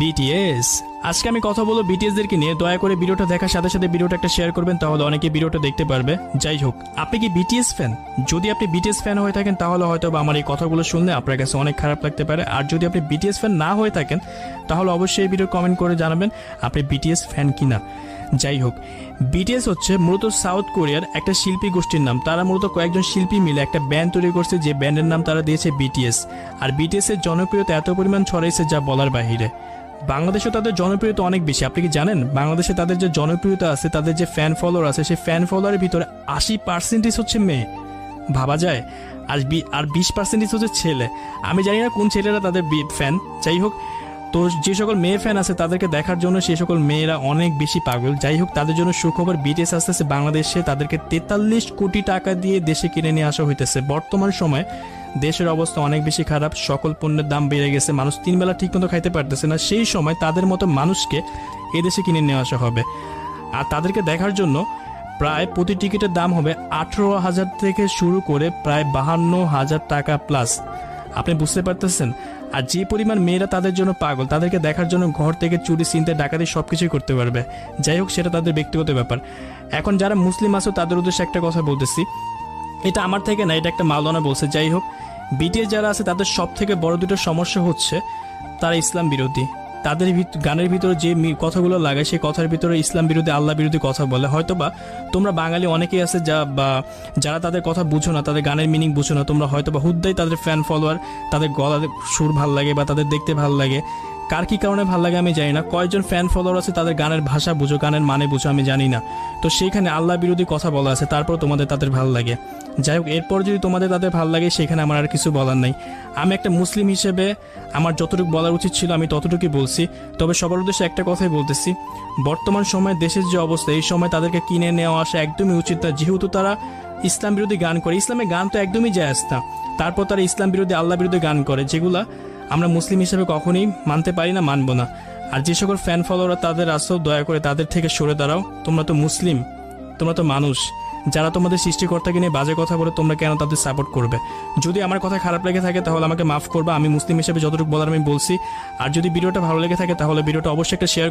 BTS. আজকে আমি কথা বলবো বিটিএস দেরকে নিয়ে। দয়া করে ভিডিওটা দেখার সাথে সাথে ভিডিওটা একটা শেয়ার করবেন, তাহলে অনেকে ভিডিওটা দেখতে পারবে। যাই হোক, আপনি কি বিটিএস ফ্যান? যদি আপনি বিটিএস ফ্যান হয়ে থাকেন তাহলে হয়তো বা আমার এই কথাগুলো শুনলে আপনার কাছে অনেক খারাপ লাগতে পারে। আর যদি আপনি বিটিএস ফ্যান না হয়ে থাকেন তাহলে অবশ্যই এই ভিডিও কমেন্ট করে জানাবেন আপনি বিটিএস ফ্যান কিনা। যাই হোক, বিটিএস হচ্ছে মূলত সাউথ কোরিয়ার একটা শিল্পী গোষ্ঠীর নাম। তারা মূলত কয়েকজন শিল্পী মিলে একটা ব্যান্ড তৈরি করছে, যে ব্যান্ডের নাম তারা দিয়েছে বিটিএস। আর বিটিএস এর জনপ্রিয়তা এত পরিমাণ ছড়াইছে যা বলার বাহিরে। বাংলাদেশে তাদের জনপ্রিয়তা অনেক বেশি। আপনি কি জানেন বাংলাদেশে তাদের যে জনপ্রিয়তা আছে, তাদের যে ফ্যান ফলোয়ার আছে, সেই ফ্যান ফলোয়ারের ভিতরে 80% হচ্ছে মেয়ে। ভাবা যায়। আর 20% হচ্ছে ছেলে। আমি জানি না কোন ছেলেরা তাদের ফ্যান। যাই হোক, তো যে সকল মেয়ে ফ্যান আছে তাদেরকে দেখার জন্য সেই সকল মেয়েরা অনেক বেশি পাগল। যাই হোক, তাদের জন্য সুখবর, বিটিএস আসতেছে বাংলাদেশে। তাদেরকে 43 কোটি টাকা দিয়ে দেশে কিনে নিয়ে আসা হইতেছে। বর্তমান সময়ে দেশের অবস্থা অনেক বেশি খারাপ। সকল পণ্যের দাম বেড়ে গেছে, মানুষ 3 বেলা ঠিক মতো খাইতে পারতেছে না। সেই সময় তাদের মতো মানুষকে এদেশে কিনে নিয়ে আসা হবে। আর তাদেরকে দেখার জন্য প্রায় প্রতি টিকিটের দাম হবে 18,000 থেকে শুরু করে প্রায় 52,000 টাকা প্লাস। আপনি বুঝতে পারতেছেন? আর যে পরিমাণ মেয়েরা তাদের জন্য পাগল, তাদেরকে দেখার জন্য ঘর থেকে চুরি, ছিনতাই, ডাকাতি সবকিছুই করতে পারবে। যাই হোক, সেটা তাদের ব্যক্তিগত ব্যাপার। এখন যারা মুসলিম আছে তাদের উদ্দেশ্যে একটা কথা বলতেছি, এটা আমার থেকে না, এটা একটা মাওলানা বলছে। যাই হোক, বিটিএস যারা আছে তাদের সব থেকে বড় দুটো সমস্যা হচ্ছে তারা ইসলাম বিরোধী। তাদের গানের ভিতরে যে কথাগুলো লাগায় সেই কথার ভিতরে ইসলাম বিরোধী, আল্লাহ বিরোধী কথা বলে। হয়তোবা তোমরা বাঙালি অনেকেই আছে যারা তাদের কথা বুঝো না, তাদের গানের মিনিং বুঝো না। তোমরা হয়তোবা হুদ্দাই তাদের ফ্যান ফলোয়ার, তাদের গলার সুর ভাল লাগে বা তাদের দেখতে ভাল লাগে। কার কি কারণে ভাল লাগে আমি জানি না। কয়েকজন ফ্যান ফলোয়ার আছে তাদের গানের ভাষা বুঝো, গানের মানে বুঝো, আমি জানি না। তো সেইখানে আল্লাহ বিরোধী কথা বলা আছে, তারপর তোমাদের তাদের ভাল লাগে। যাই হোক, এরপর যদি তোমাদের তাদের ভাল লাগে সেখানে আমার আর কিছু বলার নাই। আমি একটা মুসলিম হিসেবে আমার যতটুকু বলার উচিত ছিল আমি ততটুকুই বলছি। তবে সবার উদ্দেশ্যে একটা কথাই বলতেছি, বর্তমান সময়ে দেশের যে অবস্থা, এই সময় তাদেরকে কিনে নেওয়া আসা একদমই উচিত না। যেহেতু তারা ইসলাম বিরোধী গান করে, ইসলামের গান তো একদমই জায়েজ না, তারপর তারা ইসলাম বিরোধী, আল্লাহ বিরোধী গান করে, যেগুলা আমরা মুসলিম হিসেবে কখনোই মানতে পারি না, মানব না। আর যে সকল ফ্যান ফলোয়ার তাদের আসো, দয়া করে তাদের থেকে সরে দাঁড়াও। তোমরা তো মুসলিম, তোমরা তো মানুষ। যারা তোমাদের সৃষ্টিকর্তাকে নিয়ে বাজে কথা বলে তোমরা কেন তাদের সাপোর্ট করবে? যদি আমার কথা খারাপ লেগে থাকে তাহলে আমাকে মাফ করবা। আমি মুসলিম হিসেবে যতটুকু বলার আমি বলছি। আর যদি ভিডিওটা ভালো লেগে থাকে তাহলে ভিডিওটা অবশ্যই একটা শেয়ার